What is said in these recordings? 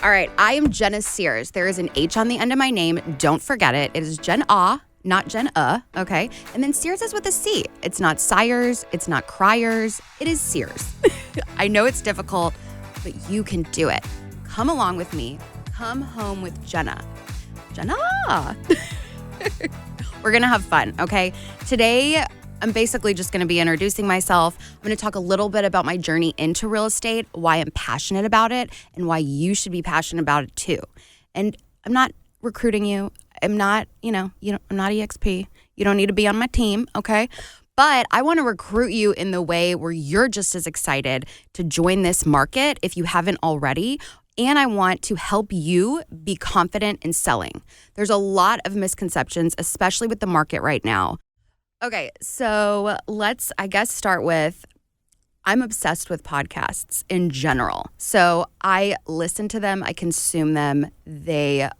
All right, I am Jennah Sears. There is an H on the end of my name. Don't forget it. It is Jennah, not Jennah, okay? And then Sears is with a C. It's not Sires. It's not Criers. It is Sears. I know it's difficult, but you can do it. Come along with me. Come home with Jennah. Jennah. We're going to have fun, okay? Today, I'm basically just going to be introducing myself. I'm going to talk a little bit about my journey into real estate, why I'm passionate about it, and why you should be passionate about it too. And I'm not recruiting you. I'm not, I'm not EXP. You don't need to be on my team, okay? But I want to recruit you in the way where you're just as excited to join this market if you haven't already. And I want to help you be confident in selling. There's a lot of misconceptions, especially with the market right now. Okay, so let's, start with, I'm obsessed with podcasts in general. So I listen to them, I consume them. I'm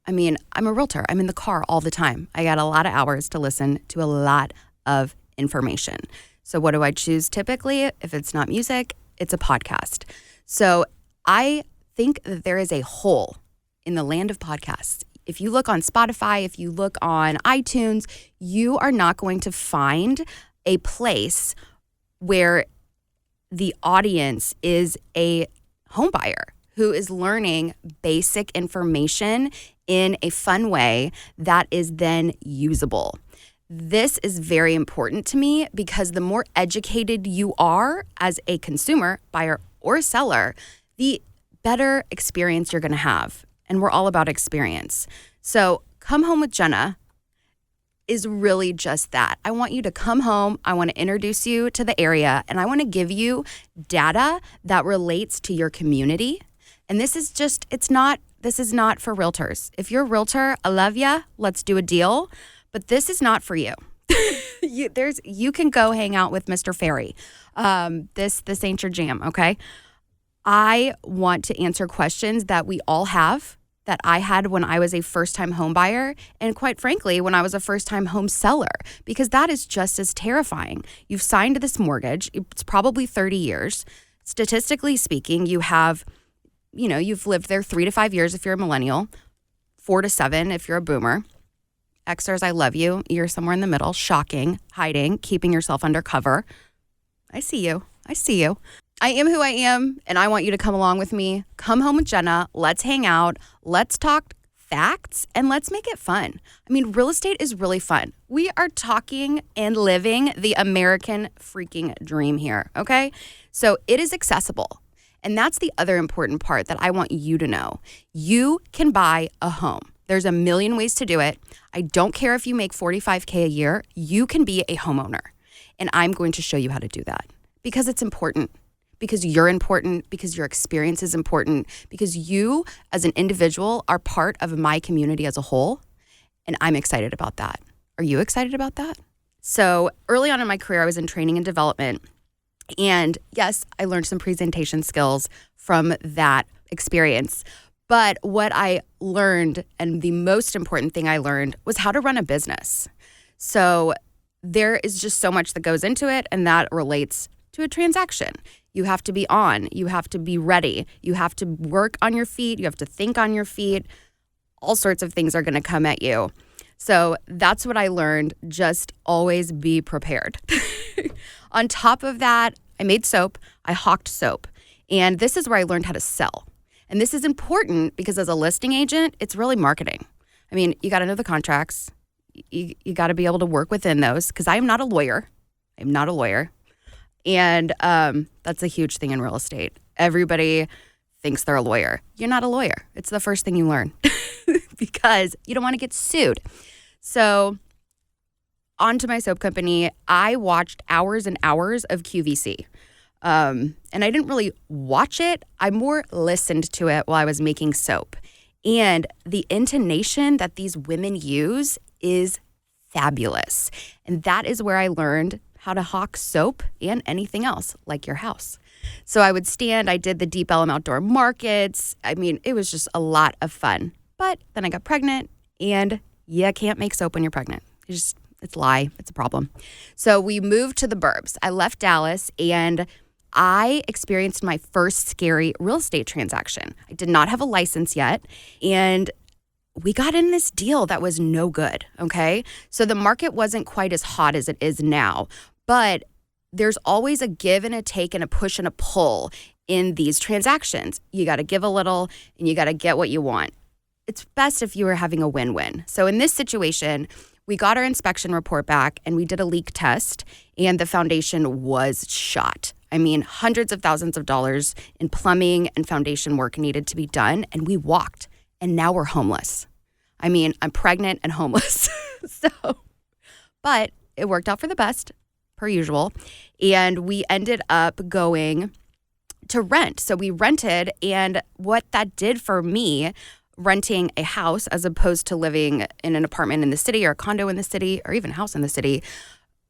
a realtor. I'm in the car all the time. I got a lot of hours to listen to a lot of information. So what do I choose typically? If it's not music, it's a podcast. So I think that there is a hole in the land of podcasts. If you look on Spotify, if you look on iTunes, you are not going to find a place where the audience is a home buyer who is learning basic information in a fun way that is then usable. This is very important to me because the more educated you are as a consumer, buyer, or seller, the better experience you're going to have. And we're all about experience. So Come Home with Jennah is really just that. I want you to come home. I want to introduce you to the area, and I want to give you data that relates to your community. And this is not for realtors. If you're a realtor, I love ya. Let's do a deal. But this is not for you. You can go hang out with Mr. Ferry. This ain't your jam, okay? I want to answer questions that we all have, that I had when I was a first-time home buyer, and quite frankly, when I was a first-time home seller, because that is just as terrifying. You've signed this mortgage. It's probably 30 years. Statistically speaking, you've lived there 3 to 5 years if you're a millennial, 4 to 7 if you're a boomer. Xers, I love you. You're somewhere in the middle, shocking, hiding, keeping yourself undercover. I see you. I am who I am, and I want you to come along with me. Come home with Jennah. Let's hang out. Let's talk facts, and let's make it fun. Real estate is really fun. We are talking and living the American freaking dream here, okay? So it is accessible, and that's the other important part that I want you to know. You can buy a home. There's a million ways to do it. I don't care if you make $45K a year. You can be a homeowner, and I'm going to show you how to do that because it's important. Because you're important, because your experience is important, because you as an individual are part of my community as a whole, and I'm excited about that. Are you excited about that? So early on in my career, I was in training and development, and yes, I learned some presentation skills from that experience, but what I learned, and the most important thing I learned, was how to run a business. So there is just so much that goes into it, and that relates to a transaction. You have to be on. You have to be ready. You have to work on your feet. You have to think on your feet. All sorts of things are going to come at you. So that's what I learned. Just always be prepared. On top of that, I made soap. I hawked soap. And this is where I learned how to sell. And this is important because as a listing agent, it's really marketing. You got to know the contracts. You got to be able to work within those because I am not a lawyer. And that's a huge thing in real estate. Everybody thinks they're a lawyer. You're not a lawyer. It's the first thing you learn because you don't want to get sued. So on to my soap company, I watched hours and hours of QVC. And I didn't really watch it. I more listened to it while I was making soap. And the intonation that these women use is fabulous. And that is where I learned how to hawk soap and anything else, like your house. So I did the Deep Ellum Outdoor Markets. It was just a lot of fun. But then I got pregnant, and you can't make soap when you're pregnant. It's a lie. It's a problem. So we moved to the burbs. I left Dallas, and I experienced my first scary real estate transaction. I did not have a license yet, and we got in this deal that was no good, okay? So the market wasn't quite as hot as it is now, but there's always a give and a take and a push and a pull in these transactions. You got to give a little and you got to get what you want. It's best if you are having a win-win. So in this situation, we got our inspection report back and we did a leak test and the foundation was shot. I mean, hundreds of thousands of dollars in plumbing and foundation work needed to be done, and we walked, and now we're homeless. I mean, I'm pregnant and homeless. But it worked out for the best, per usual, and we ended up going to rent. So we rented, and what that did for me, renting a house as opposed to living in an apartment in the city or a condo in the city or even a house in the city,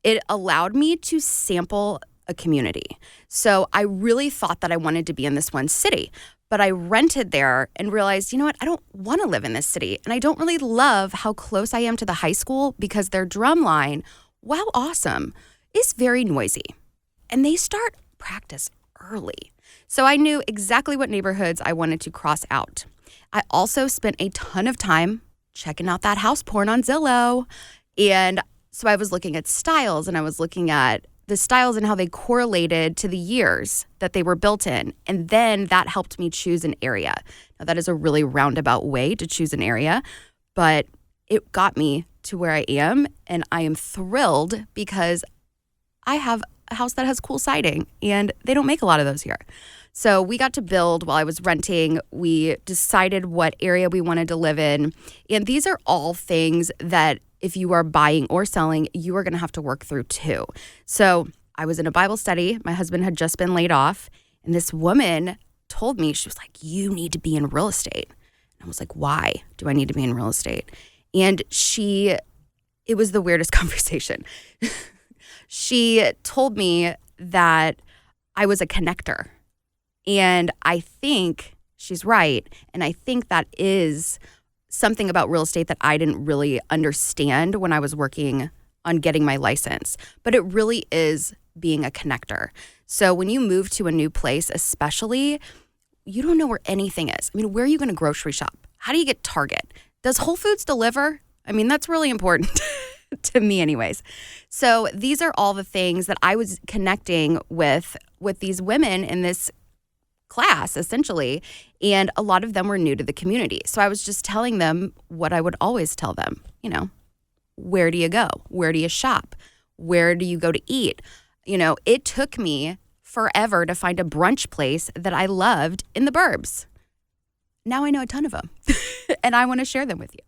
it allowed me to sample a community. So I really thought that I wanted to be in this one city, but I rented there and realized, you know what, I don't want to live in this city. And I don't really love how close I am to the high school because their drum line, wow, awesome, is very noisy. And they start practice early. So I knew exactly what neighborhoods I wanted to cross out. I also spent a ton of time checking out that house porn on Zillow. And so I was looking at styles and I was looking at the styles and how they correlated to the years that they were built in. And then that helped me choose an area. Now, that is a really roundabout way to choose an area, but it got me to where I am. And I am thrilled because I have a house that has cool siding and they don't make a lot of those here. So we got to build while I was renting. We decided what area we wanted to live in. And these are all things that if you are buying or selling, you are going to have to work through too. So I was in a Bible study. My husband had just been laid off. And this woman told me, she was like, you need to be in real estate. And I was like, why do I need to be in real estate? And it was the weirdest conversation. She told me that I was a connector. And I think she's right. And I think that is something about real estate that I didn't really understand when I was working on getting my license. But it really is being a connector. So when you move to a new place, especially, you don't know where anything is. I mean, where are you going to grocery shop? How do you get Target? Does Whole Foods deliver? I mean, that's really important to me anyways. So these are all the things that I was connecting with these women in this class, essentially, and a lot of them were new to the community. So I was just telling them what I would always tell them, where do you go? Where do you shop? Where do you go to eat? It took me forever to find a brunch place that I loved in the burbs. Now I know a ton of them, and I want to share them with you.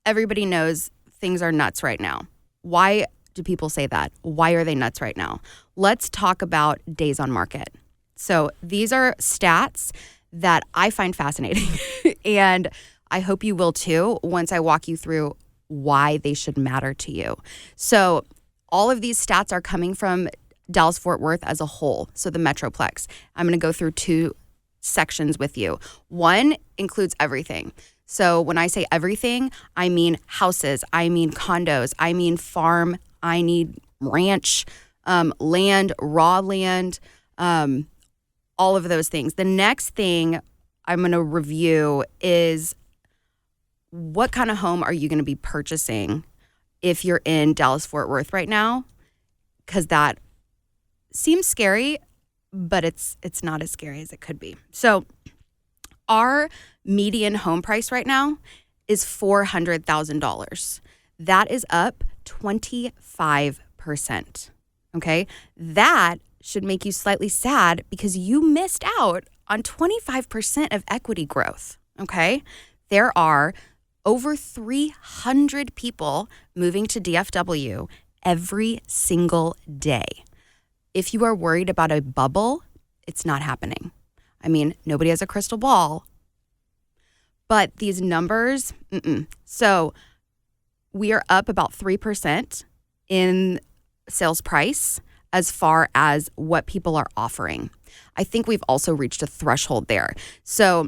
Everybody knows things are nuts right now. Why do people say that? Why are they nuts right now? Let's talk about days on market. So these are stats that I find fascinating, and I hope you will too once I walk you through why they should matter to you. So all of these stats are coming from Dallas-Fort Worth as a whole, so the Metroplex. I'm going to go through two sections with you. One includes everything. So when I say everything, I mean houses, I mean condos, I mean farm, I need ranch, land, raw land, all of those things. The next thing I'm going to review is what kind of home are you going to be purchasing if you're in Dallas-Fort Worth right now? Because that seems scary, but it's not as scary as it could be. So our median home price right now is $400,000. That is up 25%. Okay? That should make you slightly sad because you missed out on 25% of equity growth, okay? There are over 300 people moving to DFW every single day. If you are worried about a bubble, it's not happening. I mean, nobody has a crystal ball, but these numbers, So we are up about 3% in sales price as far as what people are offering. I think we've also reached a threshold there. So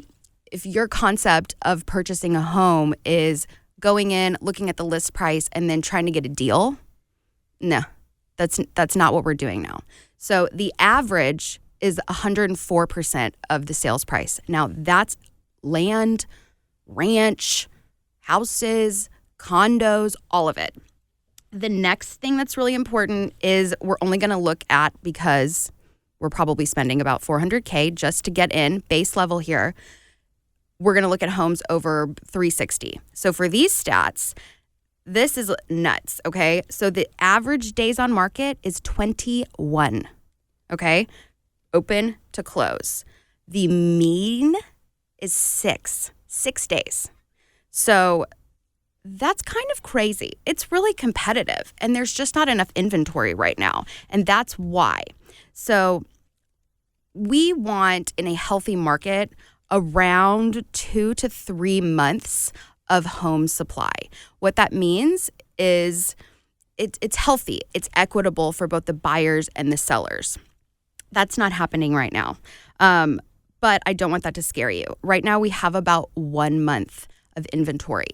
if your concept of purchasing a home is going in, looking at the list price, and then trying to get a deal, no, that's not what we're doing now. So the average is 104% of the sales price. Now, that's land, ranch, houses, condos, all of it. The next thing that's really important is we're only going to look at, because we're probably spending about $400K just to get in, base level here, we're going to look at homes over 360. So for these stats, this is nuts, okay? So the average days on market is 21, okay? Open to close. The mean is 6 days. So that's kind of crazy. It's really competitive, and there's just not enough inventory right now, and that's why. So we want, in a healthy market, around 2 to 3 months of home supply. What that means is it's healthy. It's equitable for both the buyers and the sellers. That's not happening right now. But I don't want that to scare you. Right now, we have about 1 month of inventory.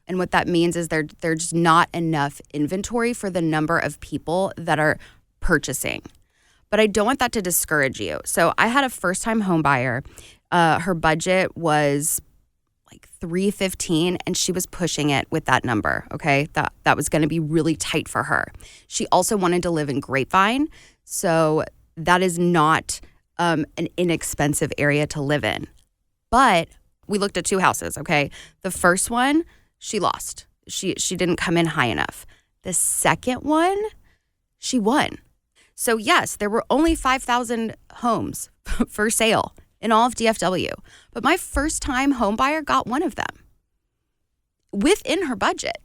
And what that means is there's not enough inventory for the number of people that are purchasing. But I don't want that to discourage you. So I had a first-time home buyer. Her budget was like $315, and she was pushing it with that number, okay? That was going to be really tight for her. She also wanted to live in Grapevine, so that is not an inexpensive area to live in. But we looked at 2 houses, okay? The first one, she lost. She didn't come in high enough. The second one, she won. So yes, there were only 5,000 homes for sale in all of DFW. But my first time home buyer got one of them within her budget.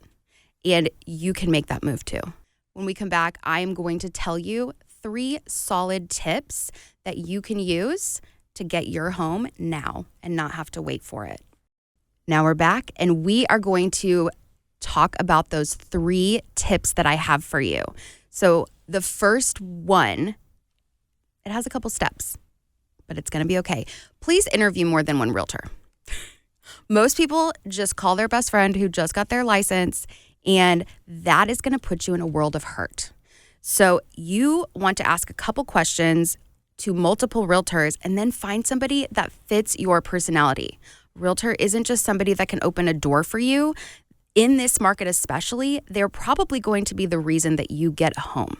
And you can make that move too. When we come back, I am going to tell you 3 solid tips that you can use to get your home now and not have to wait for it. Now we're back, and we are going to talk about those 3 tips that I have for you. So the first one, it has a couple steps, but it's going to be okay. Please interview more than one realtor. Most people just call their best friend who just got their license, and that is going to put you in a world of hurt. So you want to ask a couple questions to multiple realtors and then find somebody that fits your personality. Realtor isn't just somebody that can open a door for you. In this market especially, they're probably going to be the reason that you get a home.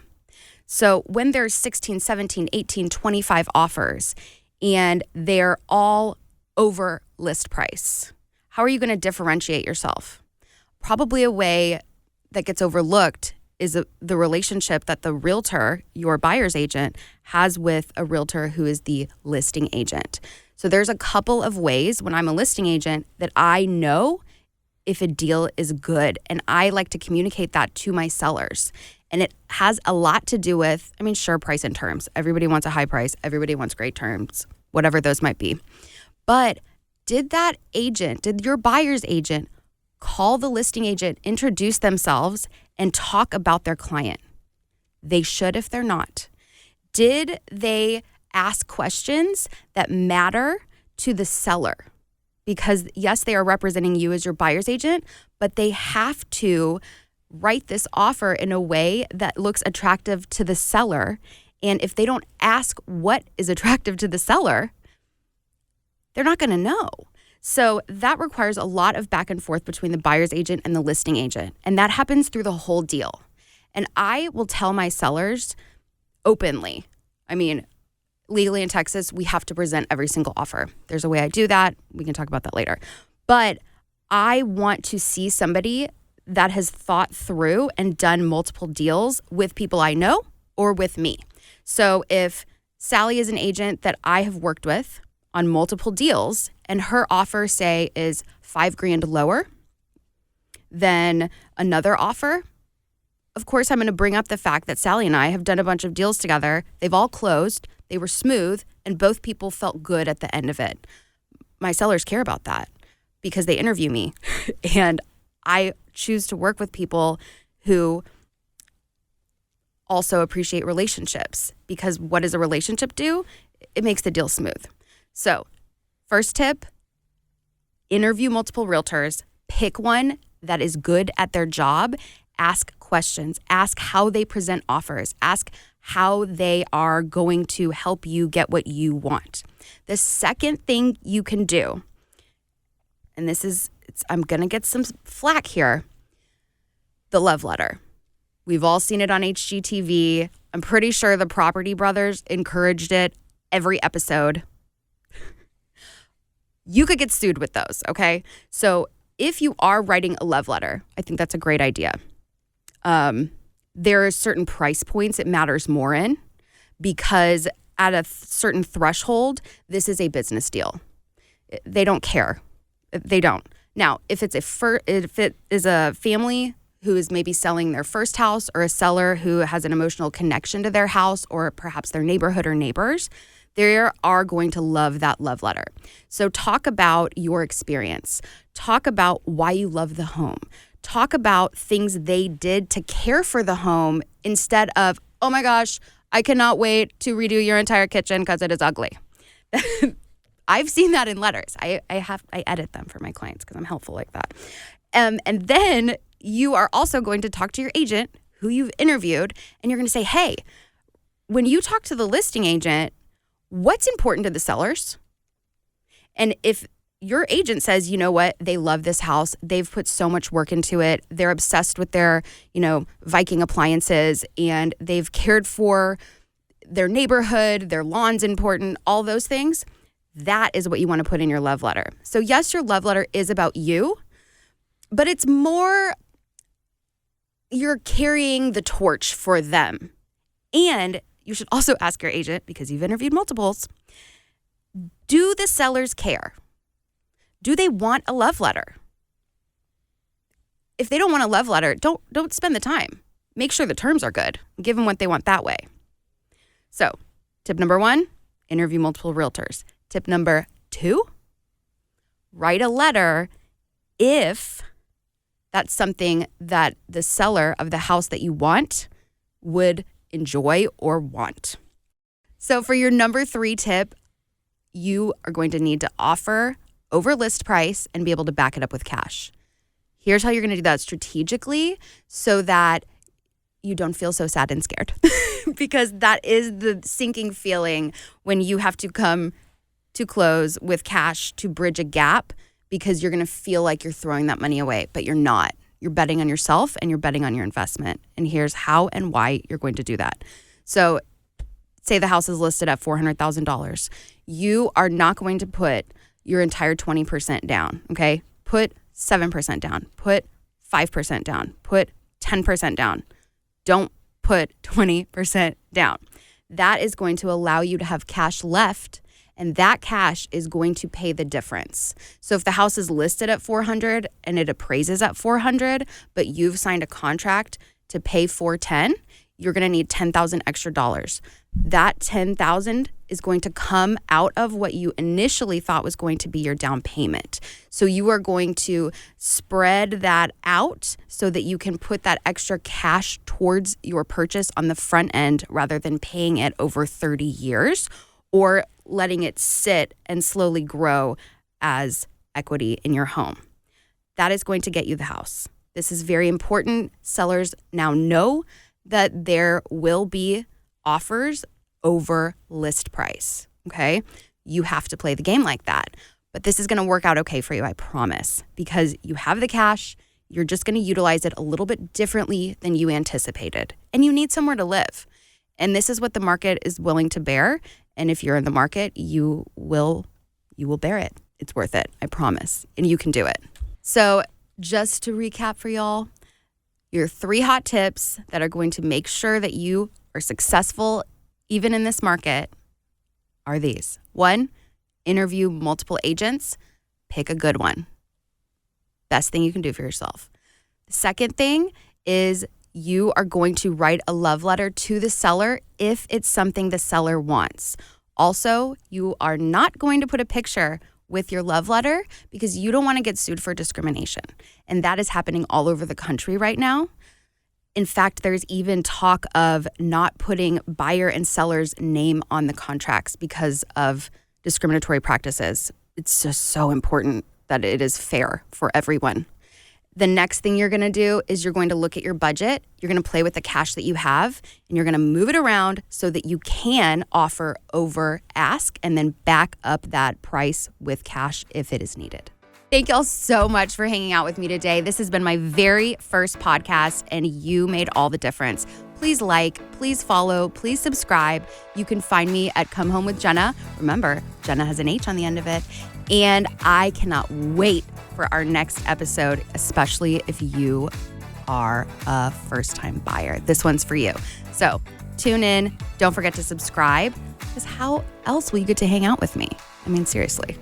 So when there's 16, 17, 18, 25 offers and they're all over list price, how are you going to differentiate yourself? Probably a way that gets overlooked is the relationship that the realtor, your buyer's agent, has with a realtor who is the listing agent. So there's a couple of ways when I'm a listing agent that I know if a deal is good, and I like to communicate that to my sellers. And it has a lot to do with, sure, price and terms. Everybody wants a high price. Everybody wants great terms, whatever those might be. But did your buyer's agent call the listing agent, introduce themselves, and talk about their client? They should if they're not. Did they ask questions that matter to the seller? Because yes, they are representing you as your buyer's agent, but they have to write this offer in a way that looks attractive to the seller. And if they don't ask what is attractive to the seller, they're not going to know. So that requires a lot of back and forth between the buyer's agent and the listing agent. And that happens through the whole deal. And I will tell my sellers openly, legally in Texas, we have to present every single offer. There's a way I do that. We can talk about that later. But I want to see somebody that has thought through and done multiple deals with people I know or with me. So if Sally is an agent that I have worked with on multiple deals and her offer, say, is $5,000 lower than another offer, of course, I'm going to bring up the fact that Sally and I have done a bunch of deals together. They've all closed. They were smooth, and both people felt good at the end of it. My sellers care about that because they interview me. And I choose to work with people who also appreciate relationships, because what does a relationship do? It makes the deal smooth. So, first tip, interview multiple realtors, pick one that is good at their job, ask questions, ask how they present offers, ask how they are going to help you get what you want. The second thing you can do, and I'm going to get some flack here, the love letter. We've all seen it on HGTV. I'm pretty sure the Property Brothers encouraged it every episode. You could get sued with those, okay? So if you are writing a love letter, I think that's a great idea. There are certain price points it matters more in, because at a certain threshold, this is a business deal. They don't care. They don't. Now, if it is a family who is maybe selling their first house, or a seller who has an emotional connection to their house, or perhaps their neighborhood or neighbors, they are going to love that love letter. So talk about your experience. Talk about why you love the home. Talk about things they did to care for the home, instead of, oh my gosh, I cannot wait to redo your entire kitchen because it is ugly. I've seen that in letters. I edit them for my clients because I'm helpful like that. And then you are also going to talk to your agent who you've interviewed, and you're going to say, hey, when you talk to the listing agent, what's important to the sellers? And if your agent says, you know what, they love this house, they've put so much work into it, they're obsessed with their, Viking appliances, and they've cared for their neighborhood, their lawn's important, all those things, that is what you want to put in your love letter. So yes, your love letter is about you, but it's more, you're carrying the torch for them. And you should also ask your agent, because you've interviewed multiples, do the sellers care? Do they want a love letter? If they don't want a love letter, don't spend the time. Make sure the terms are good. Give them what they want that way. So, tip number 1, interview multiple realtors. Tip number 2, write a letter if that's something that the seller of the house that you want would enjoy or want. So for your number 3 tip, you are going to need to offer over list price and be able to back it up with cash. Here's how you're going to do that strategically so that you don't feel so sad and scared, because that is the sinking feeling when you have to come to close with cash to bridge a gap, because you're going to feel like you're throwing that money away, but you're not. You're betting on yourself and you're betting on your investment. And here's how and why you're going to do that. So say the house is listed at $400,000. You are not going to put your entire 20% down, okay? Put 7% down, put 5% down, put 10% down. Don't put 20% down. That is going to allow you to have cash left, and that cash is going to pay the difference. So if the house is listed at $400 and it appraises at $400, but you've signed a contract to pay $410, you're going to need $10,000 extra dollars. That $10,000 is going to come out of what you initially thought was going to be your down payment. So you are going to spread that out so that you can put that extra cash towards your purchase on the front end, rather than paying it over 30 years or letting it sit and slowly grow as equity in your home. That is going to get you the house. This is very important. Sellers now know that there will be offers over list price, okay? You have to play the game like that. But this is going to work out okay for you, I promise, because you have the cash. You're just going to utilize it a little bit differently than you anticipated. And you need somewhere to live. And this is what the market is willing to bear. And if you're in the market, you will bear it. It's worth it, I promise. And you can do it. So just to recap for y'all, your 3 hot tips that are going to make sure that you are successful even in this market are these. 1, interview multiple agents. Pick a good one. Best thing you can do for yourself. The second thing is you are going to write a love letter to the seller if it's something the seller wants. Also, you are not going to put a picture with your love letter because you don't want to get sued for discrimination. And that is happening all over the country right now. In fact, there's even talk of not putting buyer and seller's name on the contracts because of discriminatory practices. It's just so important that it is fair for everyone. The next thing you're going to do is you're going to look at your budget. You're going to play with the cash that you have, and you're going to move it around so that you can offer over ask and then back up that price with cash if it is needed. Thank y'all so much for hanging out with me today. This has been my very first podcast, and you made all the difference. Please like, please follow, please subscribe. You can find me at Come Home with Jennah. Remember, Jennah has an H on the end of it. And I cannot wait for our next episode, especially if you are a first-time buyer. This one's for you. So tune in. Don't forget to subscribe, because how else will you get to hang out with me? I mean, seriously.